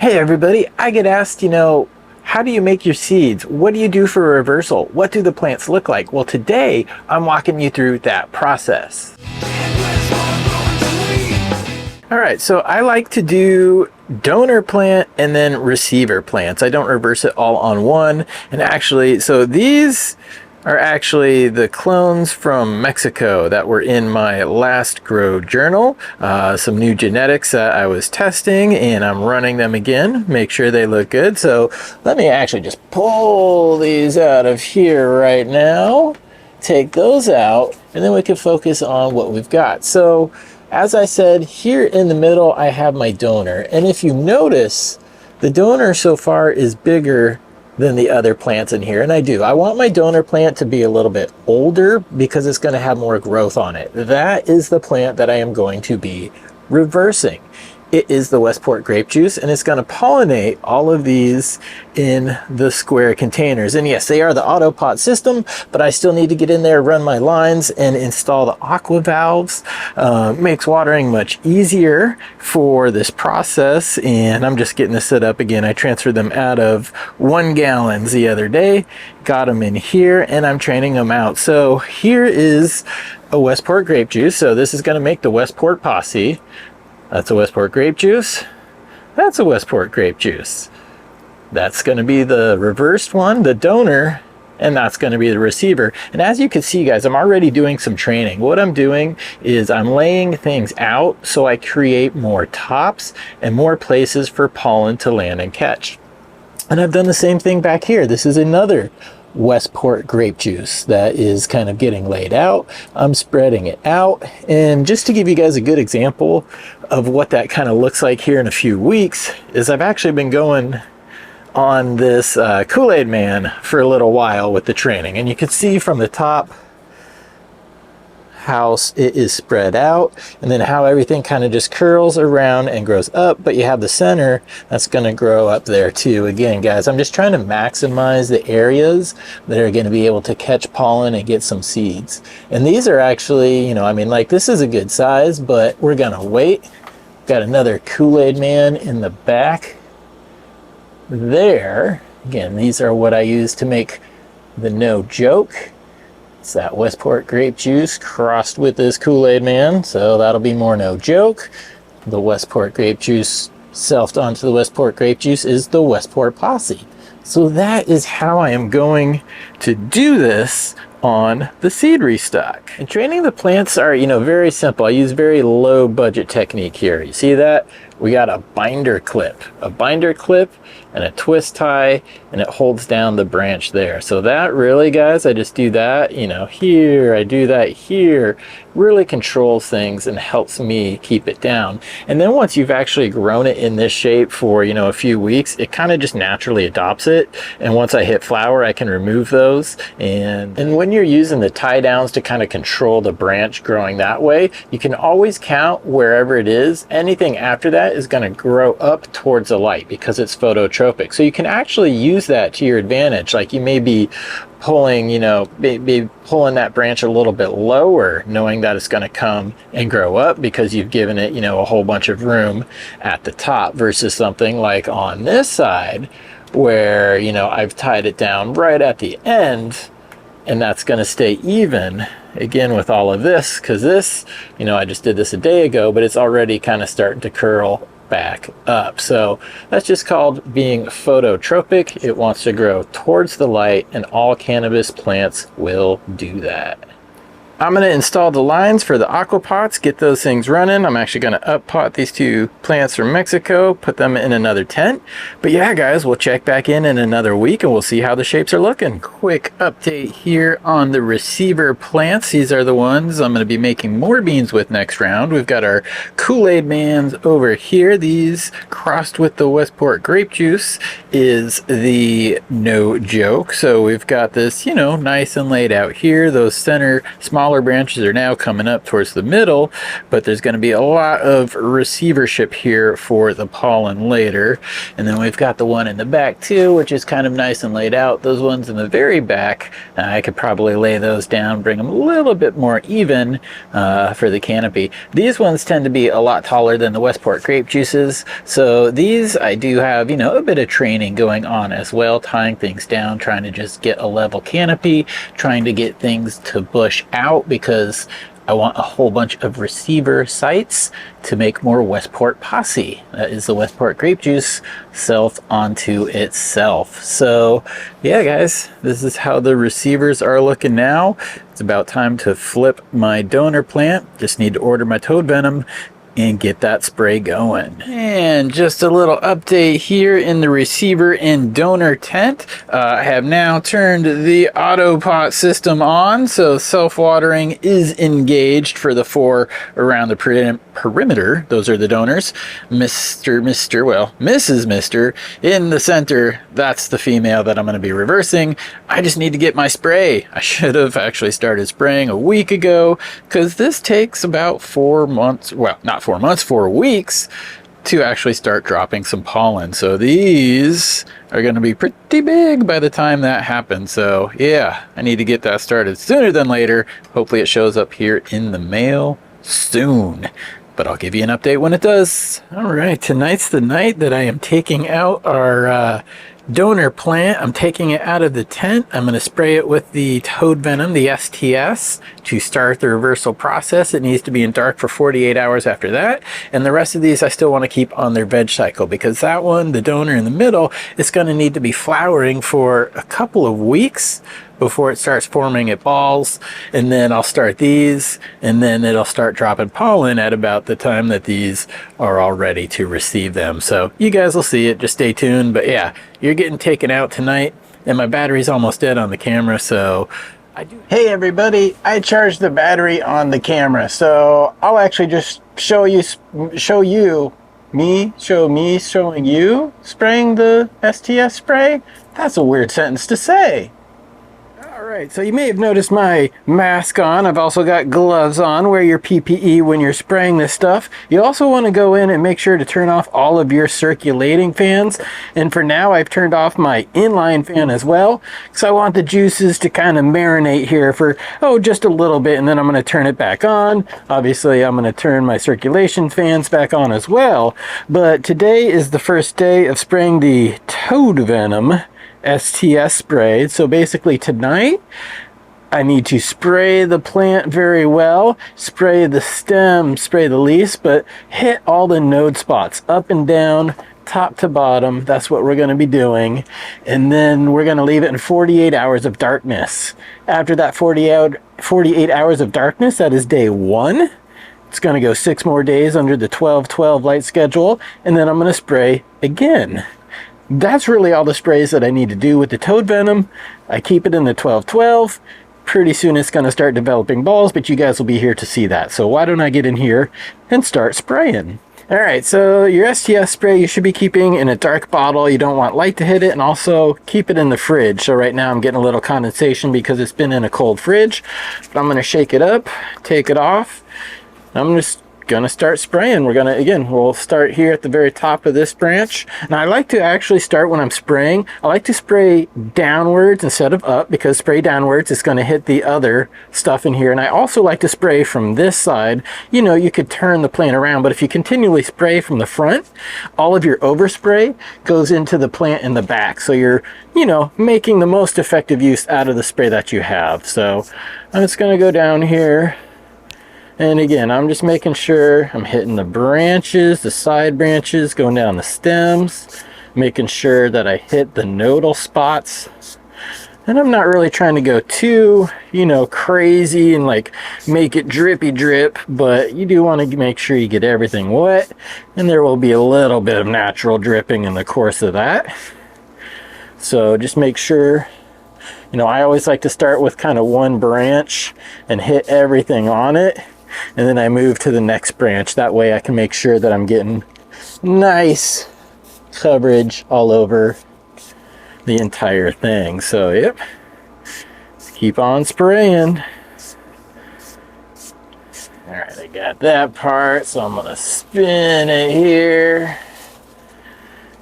Hey everybody, I get asked, how do you make your seeds? What do you do for a reversal? What do the plants look like? Well, today I'm walking you through that process. All right, so I like to do donor plant and then receiver plants. I don't reverse it all on one. And actually, so these are actually the clones from Mexico that were in my last grow journal. Some new genetics that I was testing, and I'm running them again, make sure they look good. So let me actually just pull these out of here right now, take those out, and then we can focus on what we've got. So as I said, here in the middle, I have my donor. And if you notice, the donor so far is bigger than the other plants in here. And I want my donor plant to be a little bit older because it's going to have more growth on it. That is the plant that I am going to be reversing. It is the Westport grape juice, and it's going to pollinate all of these in the square containers. And yes, they are the AutoPot system, but I still need to get in there, run my lines, and install the aqua valves. Makes watering much easier for this process, and I'm just getting this set up again. I transferred them out of 1 gallons the other day, got them in here, and I'm training them out. So here is a Westport grape juice. So this is going to make the Westport Posse. That's a Westport grape juice. That's a Westport grape juice. That's going to be the reversed one, the donor, and that's going to be the receiver. And as you can see, guys, I'm already doing some training. What I'm doing is I'm laying things out so I create more tops and more places for pollen to land and catch. And I've done the same thing back here. This is another Westport grape juice that is kind of getting laid out. I'm spreading it out, and just to give you guys a good example of what that kind of looks like here in a few weeks is I've actually been going on this Kool-Aid Man for a little while with the training, and you can see from the top how it is spread out, and then how everything kind of just curls around and grows up, but you have the center that's going to grow up there too. Again, guys, I'm just trying to maximize the areas that are going to be able to catch pollen and get some seeds. And these are actually, like this is a good size, but we're going to wait. Got another Kool-Aid Man in the back there. Again, these are what I use to make the No Joke. It's that Westport grape juice crossed with this Kool-Aid Man, so that'll be more No Joke. The Westport grape juice selfed onto the Westport grape juice is the Westport Posse. So that is how I am going to do this on the seed restock. And training the plants are, very simple. I use very low budget technique here. You see that? We got a binder clip and a twist tie, and it holds down the branch there. So that really, guys, I just do that, here, I do that here, really controls things and helps me keep it down. And then once you've actually grown it in this shape for, a few weeks, it kind of just naturally adopts it. And once I hit flower, I can remove those. And when you're using the tie downs to kind of control the branch growing that way, you can always count wherever it is. Anything after that is going to grow up towards the light because it's phototropic. So you can actually use that to your advantage. Like you may be pulling, maybe pulling that branch a little bit lower, knowing that it's going to come and grow up because you've given it, a whole bunch of room at the top, versus something like on this side where, I've tied it down right at the end, and that's going to stay even again with all of this, because this, I just did this a day ago, but it's already kind of starting to curl back up. So that's just called being phototropic. It wants to grow towards the light, and all cannabis plants will do that. I'm going to install the lines for the aqua pots, get those things running. I'm actually going to up pot these 2 plants from Mexico, put them in another tent. But yeah, guys, we'll check back in another week and we'll see how the shapes are looking. Quick update here on the receiver plants. These are the ones I'm going to be making more beans with next round. We've got our Kool-Aid Mans over here. These crossed with the Westport grape juice is the No Joke. So we've got this, nice and laid out here. Those center small smaller branches are now coming up towards the middle, but there's going to be a lot of receivership here for the pollen later. And then we've got the one in the back too, which is kind of nice and laid out. Those ones in the very back, I could probably lay those down, bring them a little bit more even for the canopy. These ones tend to be a lot taller than the Westport grape juices, so these I do have, you know, a bit of training going on as well, tying things down, trying to just get a level canopy, trying to get things to bush out, because I want a whole bunch of receiver sites to make more Westport Posse. That is the Westport grape juice self onto itself. So yeah, guys, this is how the receivers are looking now. It's about time to flip my donor plant. Just need to order my Toad Venom and get that spray going. And just a little update here in the receiver and donor tent. I have now turned the AutoPot system on, so self-watering is engaged for the 4 around the perimeter. Those are the donors. Mrs. Mr. In the center, that's the female that I'm going to be reversing. I just need to get my spray. I should have actually started spraying a week ago, because this takes about 4 months, well, not 4 months, 4 weeks to actually start dropping some pollen. So these are going to be pretty big by the time that happens. So yeah, I need to get that started sooner than later. Hopefully it shows up here in the mail soon, but I'll give you an update when it does. All right, tonight's the night that I am taking out our donor plant. I'm taking it out of the tent. I'm going to spray it with the Toad Venom, the STS, to start the reversal process. It needs to be in dark for 48 hours after that. And the rest of these I still want to keep on their veg cycle, because that one, the donor in the middle, is going to need to be flowering for a couple of weeks before it starts forming at balls. And then I'll start these, and then it'll start dropping pollen at about the time that these are all ready to receive them. So you guys will see it, just stay tuned. But yeah, you're getting taken out tonight, and my battery's almost dead on the camera, so Hey everybody, I charged the battery on the camera, so I'll actually just showing you spraying the STS spray. That's a weird sentence to say. Alright, so you may have noticed my mask on. I've also got gloves on. Wear your PPE when you're spraying this stuff. You also want to go in and make sure to turn off all of your circulating fans. And for now, I've turned off my inline fan as well, because I want the juices to kind of marinate here for, just a little bit, and then I'm going to turn it back on. Obviously, I'm going to turn my circulation fans back on as well. But today is the first day of spraying the Toad Venom STS spray. So basically tonight I need to spray the plant very well, spray the stem, spray the leaves, but hit all the node spots up and down, top to bottom. That's what we're going to be doing. And then we're going to leave it in 48 hours of darkness. After that 48 hours of darkness, that is day 1. It's going to go 6 more days under the 12-12 light schedule, and then I'm going to spray again. That's really all the sprays that I need to do with the Toad Venom. I keep it in the 12-12. Pretty soon it's going to start developing balls, but you guys will be here to see that. So why don't I get in here and start spraying? Alright, so your STS spray you should be keeping in a dark bottle. You don't want light to hit it, and also keep it in the fridge. So right now I'm getting a little condensation because it's been in a cold fridge. But I'm going to shake it up, take it off. I'm just gonna start spraying. We'll start here at the very top of this branch. Now I like to actually start when I'm spraying. I like to spray downwards instead of up, because spray downwards is going to hit the other stuff in here. And I also like to spray from this side. You could turn the plant around, but if you continually spray from the front, all of your overspray goes into the plant in the back. So you're making the most effective use out of the spray that you have. So I'm just going to go down here. And again, I'm just making sure I'm hitting the branches, the side branches, going down the stems, making sure that I hit the nodal spots. And I'm not really trying to go too, crazy and like make it drippy drip, but you do want to make sure you get everything wet. And there will be a little bit of natural dripping in the course of that. So just make sure, I always like to start with kind of one branch and hit everything on it. And then I move to the next branch. That way I can make sure that I'm getting nice coverage all over the entire thing. So, yep. Just keep on spraying. got that part, so I'm gonna spin it here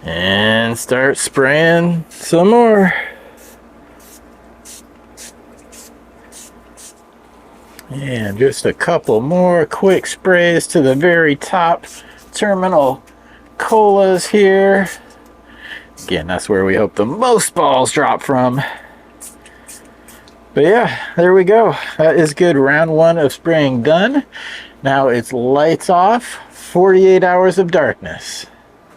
and start spraying some more. And just a couple more quick sprays to the very top terminal colas here. Again, that's where we hope the most balls drop from. But yeah, there we go. That is good. Round one of spraying done. Now it's lights off, 48 hours of darkness.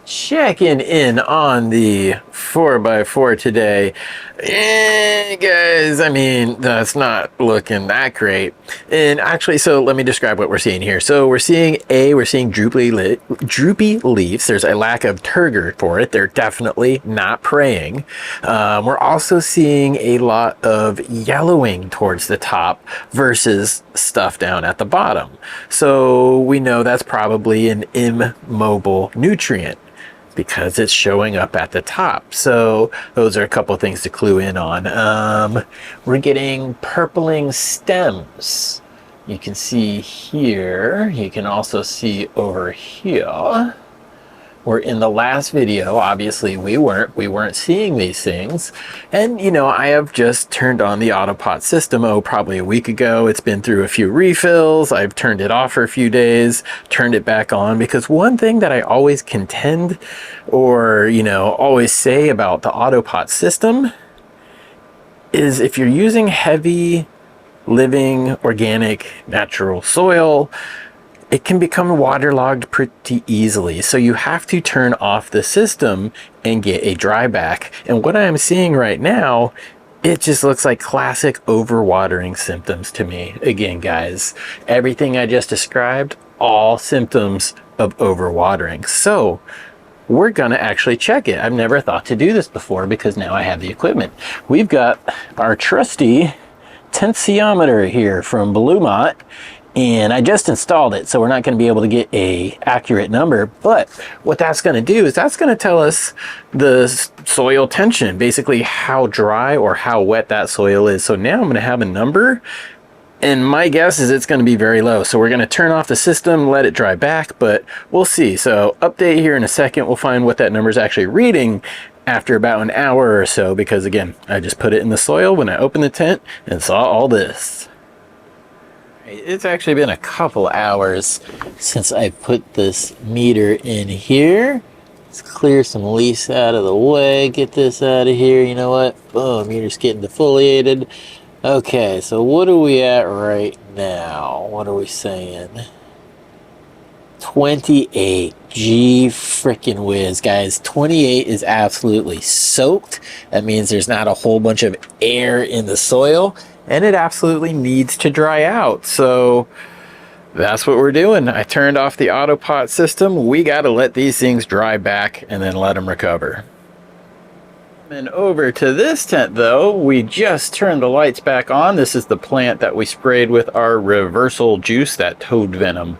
Checking in on the 4x4 today. Guys, I mean, that's not looking that great. And actually, so let me describe what we're seeing here. So we're seeing droopy leaves. There's a lack of turgor for it. They're definitely not praying. We're also seeing a lot of yellowing towards the top versus stuff down at the bottom. So we know that's probably an immobile nutrient, because it's showing up at the top. So those are a couple of things to clue in on. We're getting purpling stems. You can see here, you can also see over here, where in the last video, obviously we weren't seeing these things. And you know, I have just turned on the AutoPot system, probably a week ago. It's been through a few refills. I've turned it off for a few days, turned it back on, because one thing that I always contend, or you know, always say about the AutoPot system is if you're using heavy living organic natural soil, it can become waterlogged pretty easily. So you have to turn off the system and get a dry back. And what I'm seeing right now, it just looks like classic overwatering symptoms to me. Again, guys, everything I just described, all symptoms of overwatering. So we're gonna actually check it. I've never thought to do this before because now I have the equipment. We've got our trusty tensiometer here from Bluemont, and I just installed it, so we're not going to be able to get a accurate number. But what that's going to do is that's going to tell us the soil tension, basically how dry or how wet that soil is. So now I'm going to have a number, and my guess is it's going to be very low. So we're going to turn off the system, let it dry back, but we'll see. So update here in a second. We'll find what that number is actually reading after about an hour or so, because again, I just put it in the soil when I opened the tent and saw all this. It's actually been a couple hours since I put this meter in here. Let's clear some leaves out of the way, get this out of here. You know what? Oh, meter's getting defoliated. Okay, so what are we at right now? What are we saying? 28. Gee frickin' whiz, guys. 28 is absolutely soaked. That means there's not a whole bunch of air in the soil, and it absolutely needs to dry out. So that's what we're doing. I turned off the AutoPot system. We got to let these things dry back and then let them recover. And over to this tent though, we just turned the lights back on. This is the plant that we sprayed with our reversal juice, that Toad Venom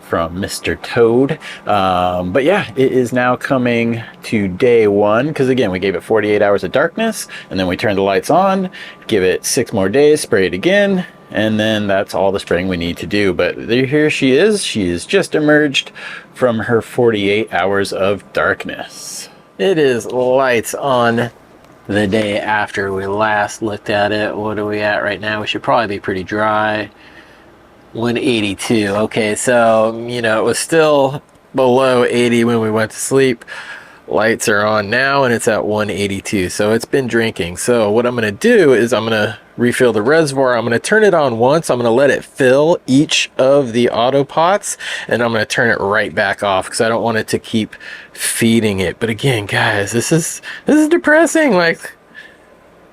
from Mr. Toad. But yeah, it is now coming to day one, because again, we gave it 48 hours of darkness, and then we turned the lights on, give it 6 more days, spray it again, and then that's all the spraying we need to do. But here she is. She has just emerged from her 48 hours of darkness. It is lights on the day after we last looked at it. What are we at right now? We should probably be pretty dry. 182. Okay, so you know, it was still below 80 when we went to sleep. Lights are on now and it's at 182, so it's been drinking. So what I'm going to do is I'm going to refill the reservoir. I'm going to turn it on once. I'm going to let it fill each of the AutoPots, and I'm going to turn it right back off because I don't want it to keep feeding it. But again, guys, this is depressing. Like,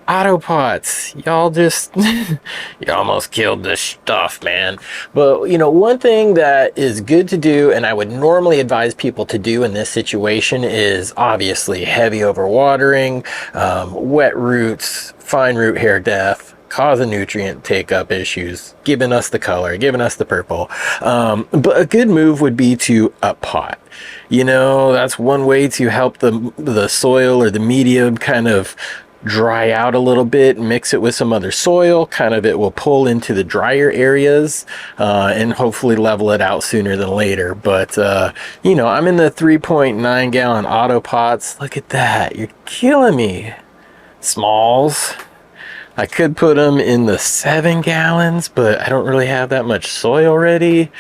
AutoPots, y'all just you almost killed this stuff, man. But you know, one thing that is good to do, and I would normally advise people to do in this situation, is obviously heavy overwatering, wet roots, fine root hair death, causing nutrient take up issues, giving us the color, giving us the purple. But a good move would be to up pot. You know, that's one way to help the soil or the medium kind of dry out a little bit, mix it with some other soil, kind of it will pull into the drier areas and hopefully level it out sooner than later. But you know, I'm in the 3.9 gallon AutoPots. Look at that, you're killing me. Smalls. I could put them in the 7 gallons, but I don't really have that much soil ready,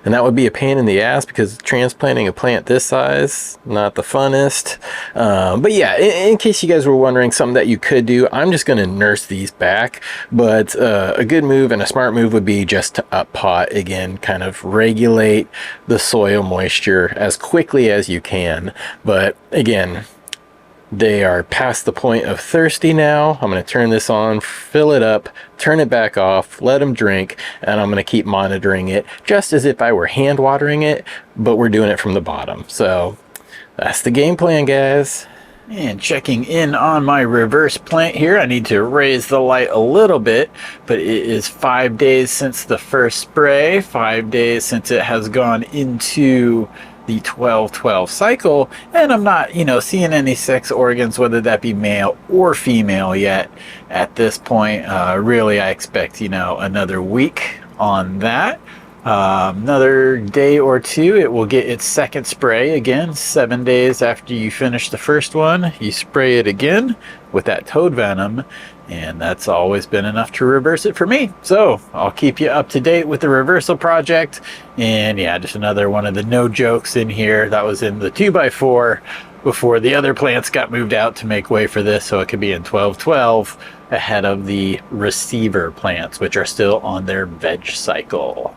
and that would be a pain in the ass because transplanting a plant this size, not the funnest. But yeah, in case you guys were wondering, something that you could do, I'm just going to nurse these back, but a good move and a smart move would be just to up pot again, kind of regulate the soil moisture as quickly as you can. But again, they are past the point of thirsty now. I'm going to turn this on, fill it up, turn it back off, let them drink, and I'm going to keep monitoring it just as if I were hand watering it, but we're doing it from the bottom. So that's the game plan, guys. And checking in on my reverse plant here, I need to raise the light a little bit, but it is 5 days since the first spray, 5 days since it has gone into the 12-12 cycle, and I'm not, you know, seeing any sex organs, whether that be male or female yet at this point. Really, I expect, you know, another week on that. Another day or two, it will get its second spray again. 7 days after you finish the first one, you spray it again with that Toad Venom, and that's always been enough to reverse it for me. So I'll keep you up to date with the reversal project. And yeah, just another one of the no jokes in here. That was in the 2x4 before the other plants got moved out to make way for this, so it could be in 12-12 ahead of the receiver plants, which are still on their veg cycle.